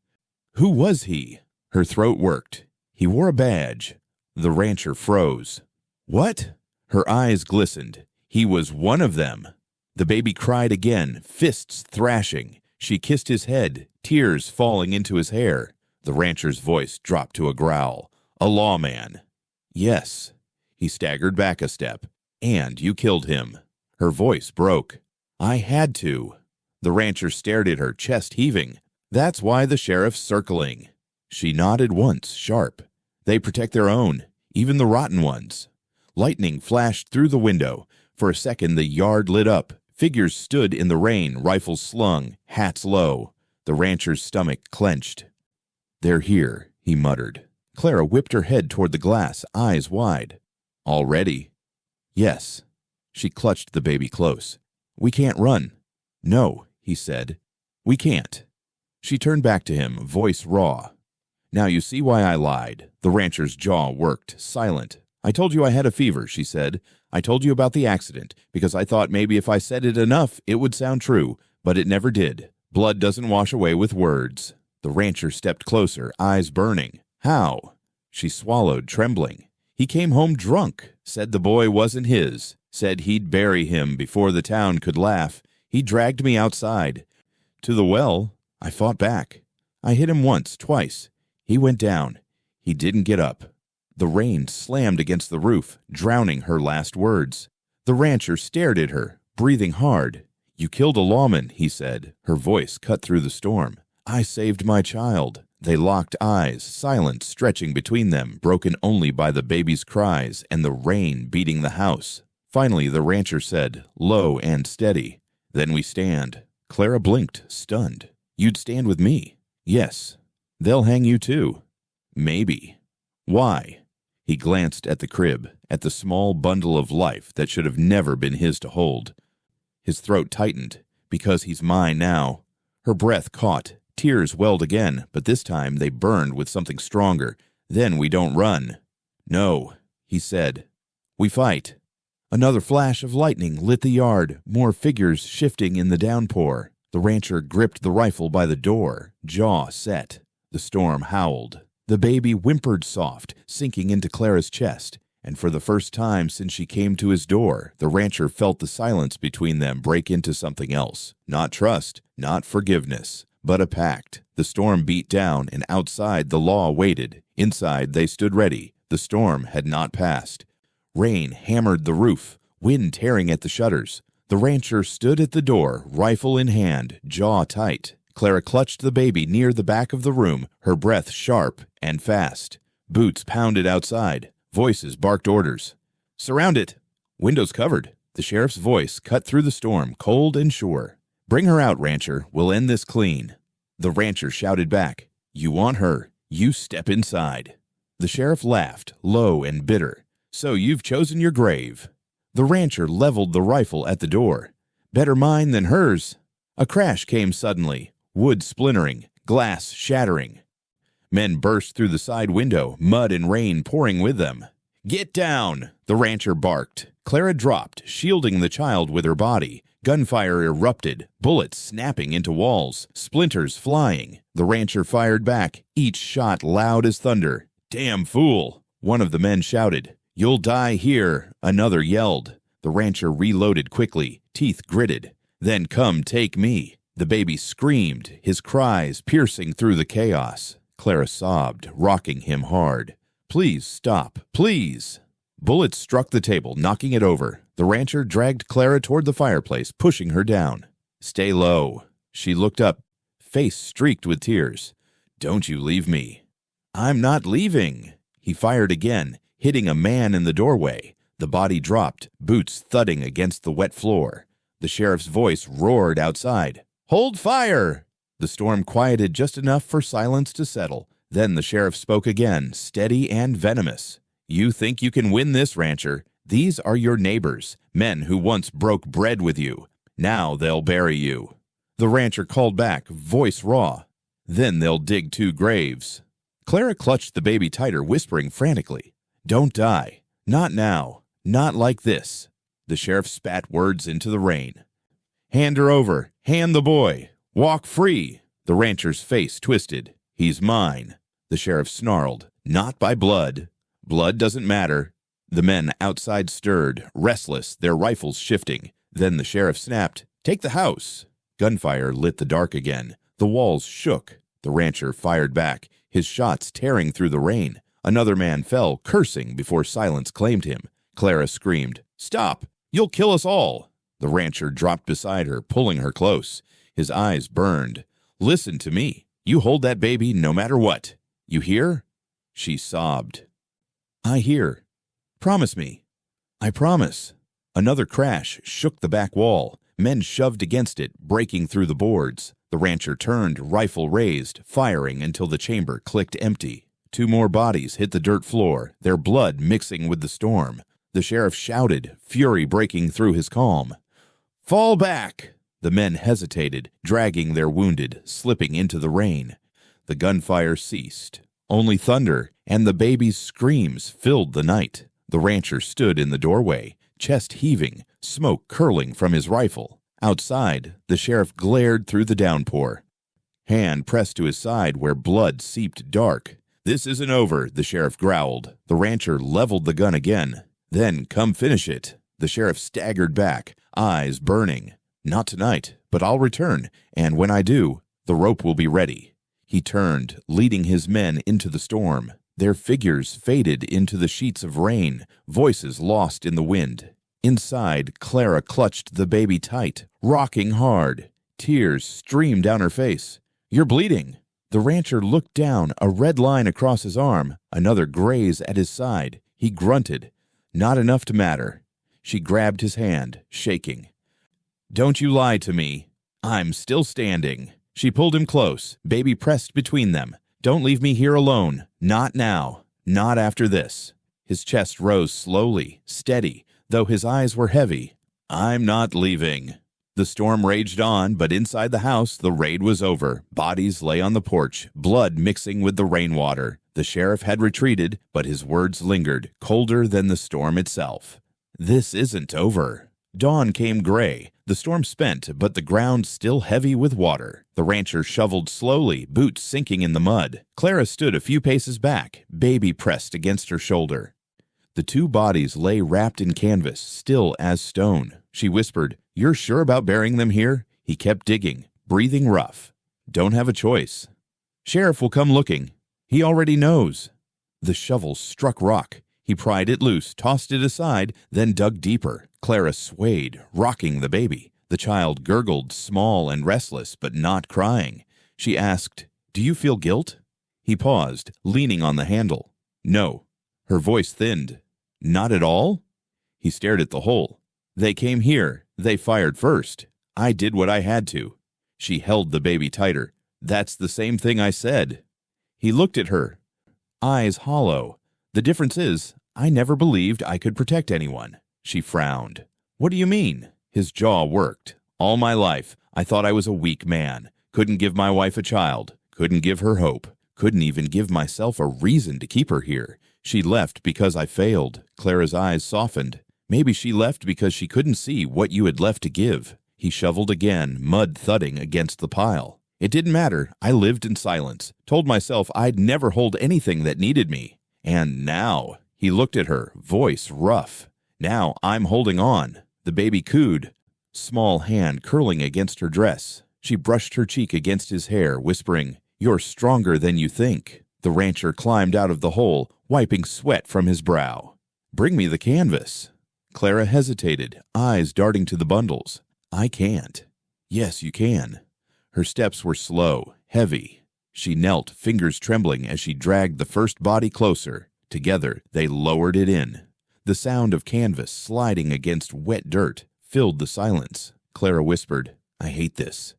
Who was he? Her throat worked. He wore a badge. The rancher froze. What? Her eyes glistened. He was one of them. The baby cried again, fists thrashing. She kissed his head, tears falling into his hair. The rancher's voice dropped to a growl. A lawman. Yes. He staggered back a step. And you killed him. Her voice broke. I had to. The rancher stared at her, chest heaving. That's why the sheriff's circling. She nodded once, sharp. They protect their own, even the rotten ones. Lightning flashed through the window. For a second, the yard lit up. Figures stood in the rain, rifles slung, hats low. The rancher's stomach clenched. They're here, he muttered. Clara whipped her head toward the glass, eyes wide. Already? Yes. She clutched the baby close. We can't run. No, he said. We can't. She turned back to him, voice raw. Now you see why I lied. The rancher's jaw worked, silent. I told you I had a fever, she said. I told you about the accident, because I thought maybe if I said it enough, it would sound true, but it never did. Blood doesn't wash away with words. The rancher stepped closer, eyes burning. How? She swallowed, trembling. He came home drunk, said the boy wasn't his, said he'd bury him before the town could laugh. He dragged me outside. To the well, I fought back. I hit him once, twice. He went down. He didn't get up. The rain slammed against the roof, drowning her last words. The rancher stared at her, breathing hard. You killed a lawman, he said, her voice cut through the storm. I saved my child. They locked eyes, silence stretching between them, broken only by the baby's cries and the rain beating the house. Finally, the rancher said, low and steady, Then we stand. Clara blinked, stunned. You'd stand with me? Yes. They'll hang you too. Maybe. Why? He glanced at the crib, at the small bundle of life that should have never been his to hold. His throat tightened, because he's mine now. Her breath caught. Tears welled again, but this time they burned with something stronger. Then we don't run. No, he said. We fight. Another flash of lightning lit the yard, more figures shifting in the downpour. The rancher gripped the rifle by the door, jaw set. The storm howled. The baby whimpered soft, sinking into Clara's chest, and for the first time since she came to his door, the rancher felt the silence between them break into something else. Not trust, not forgiveness, but a pact. The storm beat down, and outside the law waited. Inside they stood ready. The storm had not passed. Rain hammered the roof, wind tearing at the shutters. The rancher stood at the door, rifle in hand, jaw tight. Clara clutched the baby near the back of the room, her breath sharp and fast. Boots pounded outside. Voices barked orders. Surround it. Windows covered. The sheriff's voice cut through the storm, cold and sure. Bring her out, rancher. We'll end this clean. The rancher shouted back. You want her. You step inside. The sheriff laughed, low and bitter. So you've chosen your grave. The rancher leveled the rifle at the door. Better mine than hers. A crash came suddenly. Wood splintering, glass shattering. Men burst through the side window, mud and rain pouring with them. Get down, the rancher barked. Clara dropped, shielding the child with her body. Gunfire erupted, bullets snapping into walls, splinters flying. The rancher fired back, each shot loud as thunder. Damn fool, one of the men shouted. You'll die here, another yelled. The rancher reloaded quickly, teeth gritted. Then come take me. The baby screamed, his cries piercing through the chaos. Clara sobbed, rocking him hard. Please stop, please. Bullets struck the table, knocking it over. The rancher dragged Clara toward the fireplace, pushing her down. Stay low. She looked up, face streaked with tears. Don't you leave me. I'm not leaving. He fired again, hitting a man in the doorway. The body dropped, boots thudding against the wet floor. The sheriff's voice roared outside. Hold fire! The storm quieted just enough for silence to settle. Then the sheriff spoke again, steady and venomous. You think you can win this, rancher? These are your neighbors, men who once broke bread with you. Now they'll bury you. The rancher called back, voice raw. Then they'll dig 2 graves. Clara clutched the baby tighter, whispering frantically. Don't die. Not now. Not like this. The sheriff spat words into the rain. Hand her over. Hand the boy. Walk free. The rancher's face twisted. He's mine. The sheriff snarled. Not by blood. Blood doesn't matter. The men outside stirred, restless, their rifles shifting. Then the sheriff snapped. Take the house. Gunfire lit the dark again. The walls shook. The rancher fired back, his shots tearing through the rain. Another man fell, cursing, before silence claimed him. Clara screamed, Stop! You'll kill us all! The rancher dropped beside her, pulling her close. His eyes burned. Listen to me. You hold that baby no matter what. You hear? She sobbed. I hear. Promise me. I promise. Another crash shook the back wall. Men shoved against it, breaking through the boards. The rancher turned, rifle raised, firing until the chamber clicked empty. 2 more bodies hit the dirt floor, their blood mixing with the storm. The sheriff shouted, fury breaking through his calm. Fall back! The men hesitated, dragging their wounded, slipping into the rain. The gunfire ceased. Only thunder and the baby's screams filled the night. The rancher stood in the doorway, chest heaving, smoke curling from his rifle. Outside, the sheriff glared through the downpour. Hand pressed to his side where blood seeped dark. This isn't over, the sheriff growled. The rancher leveled the gun again. Then come finish it. The sheriff staggered back, eyes burning. Not tonight, but I'll return, and when I do, the rope will be ready. He turned, leading his men into the storm. Their figures faded into the sheets of rain, voices lost in the wind. Inside, Clara clutched the baby tight, rocking hard. Tears streamed down her face. You're bleeding. The rancher looked down, a red line across his arm, another graze at his side. He grunted. Not enough to matter. She grabbed his hand, shaking. Don't you lie to me. I'm still standing. She pulled him close, baby pressed between them. Don't leave me here alone. Not now. Not after this. His chest rose slowly, steady, though his eyes were heavy. "I'm not leaving." The storm raged on, but inside the house, the raid was over. Bodies lay on the porch, blood mixing with the rainwater. The sheriff had retreated, but his words lingered, colder than the storm itself. "This isn't over." Dawn came gray. The storm spent, but the ground still heavy with water. The rancher shoveled slowly, boots sinking in the mud. Clara stood a few paces back, baby pressed against her shoulder. The two bodies lay wrapped in canvas, still as stone. She whispered, "You're sure about burying them here?" He kept digging, breathing rough. "Don't have a choice. Sheriff will come looking. He already knows." The shovel struck rock. He pried it loose, tossed it aside, then dug deeper. Clara swayed, rocking the baby. The child gurgled, small and restless, but not crying. She asked, "Do you feel guilt?" He paused, leaning on the handle. "No." Her voice thinned. "Not at all?" He stared at the hole. "They came here. They fired first. I did what I had to." She held the baby tighter. "That's the same thing I said." He looked at her, eyes hollow. "The difference is, I never believed I could protect anyone." She frowned. "What do you mean?" His jaw worked. "All my life, I thought I was a weak man. Couldn't give my wife a child. Couldn't give her hope. Couldn't even give myself a reason to keep her here. She left because I failed." Clara's eyes softened. "Maybe she left because she couldn't see what you had left to give." He shoveled again, mud thudding against the pile. "It didn't matter. I lived in silence. Told myself I'd never hold anything that needed me. And now," he looked at her, voice rough, "now I'm holding on." The baby cooed, small hand curling against her dress. She brushed her cheek against his hair, whispering, "You're stronger than you think." The rancher climbed out of the hole, wiping sweat from his brow. "Bring me the canvas." Clara hesitated, eyes darting to the bundles. "I can't." "Yes, you can." Her steps were slow, heavy. She knelt, fingers trembling as she dragged the first body closer. Together, they lowered it in. The sound of canvas sliding against wet dirt filled the silence. Clara whispered, "I hate this."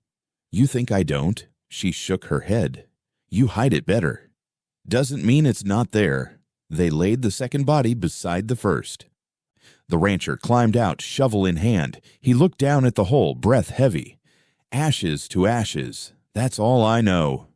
"You think I don't?" She shook her head. "You hide it better." "Doesn't mean it's not there." They laid the second body beside the first. The rancher climbed out, shovel in hand. He looked down at the hole, breath heavy. "Ashes to ashes. That's all I know."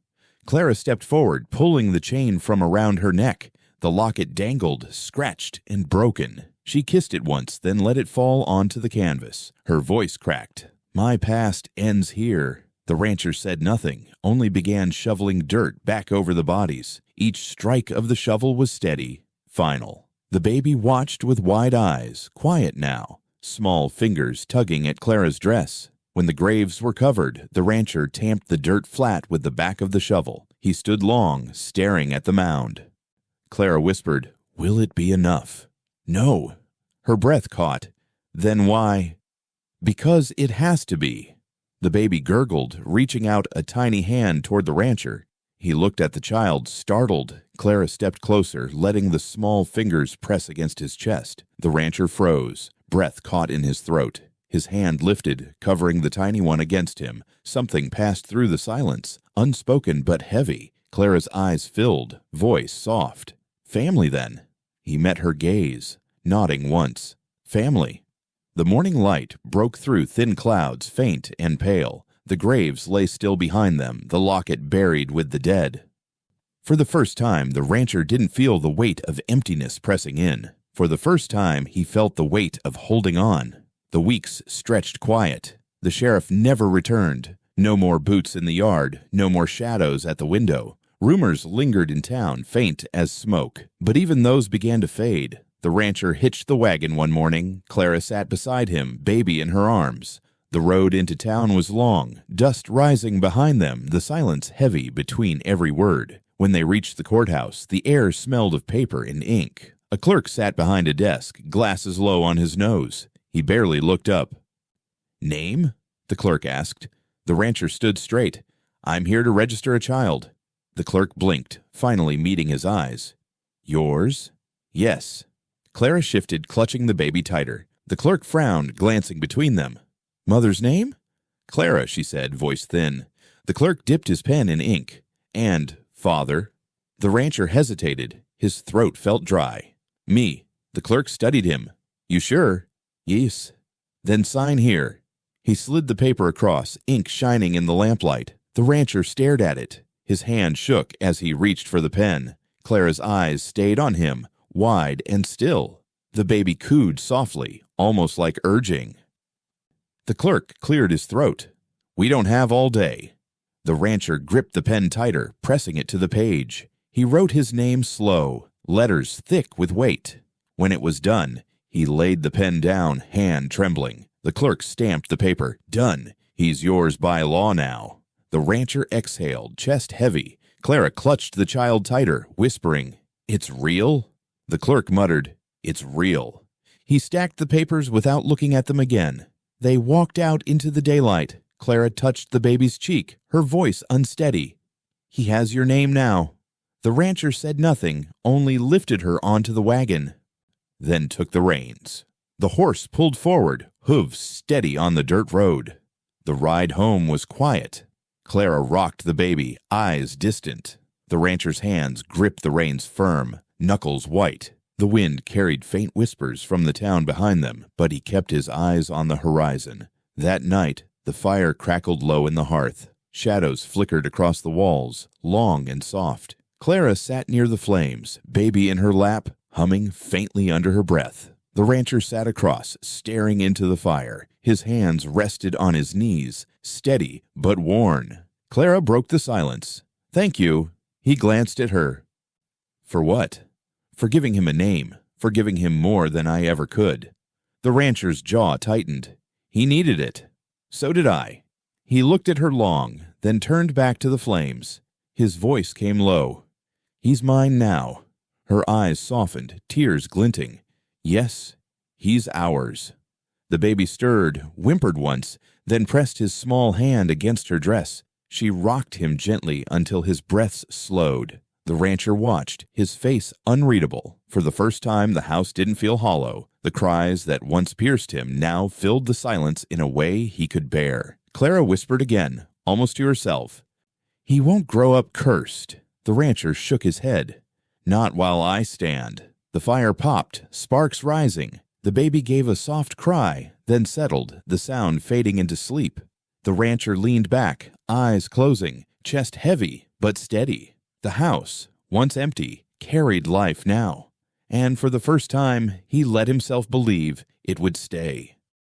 Clara stepped forward, pulling the chain from around her neck. The locket dangled, scratched and broken. She kissed it once, then let it fall onto the canvas. Her voice cracked. "My past ends here." The rancher said nothing, only began shoveling dirt back over the bodies. Each strike of the shovel was steady, final. The baby watched with wide eyes, quiet now, small fingers tugging at Clara's dress. When the graves were covered, the rancher tamped the dirt flat with the back of the shovel. He stood long, staring at the mound. Clara whispered, "Will it be enough?" "No." Her breath caught. "Then why?" "Because it has to be." The baby gurgled, reaching out a tiny hand toward the rancher. He looked at the child, startled. Clara stepped closer, letting the small fingers press against his chest. The rancher froze, breath caught in his throat. His hand lifted, covering the tiny one against him. Something passed through the silence, unspoken but heavy. Clara's eyes filled, voice soft. "Family, then." He met her gaze, nodding once. "Family." The morning light broke through thin clouds, faint and pale. The graves lay still behind them, the locket buried with the dead. For the first time, the rancher didn't feel the weight of emptiness pressing in. For the first time, he felt the weight of holding on. The weeks stretched quiet. The sheriff never returned. No more boots in the yard, no more shadows at the window. Rumors lingered in town, faint as smoke, but even those began to fade. The rancher hitched the wagon one morning. Clara sat beside him, baby in her arms. The road into town was long, dust rising behind them, the silence heavy between every word. When they reached the courthouse, the air smelled of paper and ink. A clerk sat behind a desk, glasses low on his nose. He barely looked up. "Name?" the clerk asked. The rancher stood straight. "I'm here to register a child." The clerk blinked, finally meeting his eyes. "Yours?" "Yes." Clara shifted, clutching the baby tighter. The clerk frowned, glancing between them. "Mother's name?" "Clara," she said, voice thin. The clerk dipped his pen in ink. "And father?" The rancher hesitated. His throat felt dry. Me. The clerk studied him. You sure? Yes. Then sign here. He slid the paper across, ink shining in the lamplight. The rancher stared at it. His hand shook as he reached for the pen. Clara's eyes stayed on him, wide and still. The baby cooed softly, almost like urging. The clerk cleared his throat. We don't have all day. The rancher gripped the pen tighter, pressing it to the page. He wrote his name slow, letters thick with weight. When it was done, he laid the pen down, hand trembling. The clerk stamped the paper. Done. He's yours by law now. The rancher exhaled, chest heavy. Clara clutched the child tighter, whispering, It's real? The clerk muttered, It's real. He stacked the papers without looking at them again. They walked out into the daylight. Clara touched the baby's cheek, her voice unsteady. He has your name now. The rancher said nothing, only lifted her onto the wagon, then took the reins. The horse pulled forward, hooves steady on the dirt road. The ride home was quiet. Clara rocked the baby, eyes distant. The rancher's hands gripped the reins firm, knuckles white. The wind carried faint whispers from the town behind them, but he kept his eyes on the horizon. That night, the fire crackled low in the hearth. Shadows flickered across the walls, long and soft. Clara sat near the flames, baby in her lap, humming faintly under her breath. The rancher sat across, staring into the fire. His hands rested on his knees, steady but worn. Clara broke the silence. Thank you. He glanced at her. For what? For giving him a name, for giving him more than I ever could. The rancher's jaw tightened. He needed it. So did I. He looked at her long, then turned back to the flames. His voice came low. He's mine now. Her eyes softened, tears glinting. Yes, he's ours. The baby stirred, whimpered once, then pressed his small hand against her dress. She rocked him gently until his breaths slowed. The rancher watched, his face unreadable. For the first time, the house didn't feel hollow. The cries that once pierced him now filled the silence in a way he could bear. Clara whispered again, almost to herself, He won't grow up cursed. The rancher shook his head. Not while I stand. The fire popped, sparks rising. The baby gave a soft cry, then settled, the sound fading into sleep. The rancher leaned back, eyes closing, chest heavy but steady. The house, once empty, carried life now. And for the first time, he let himself believe it would stay.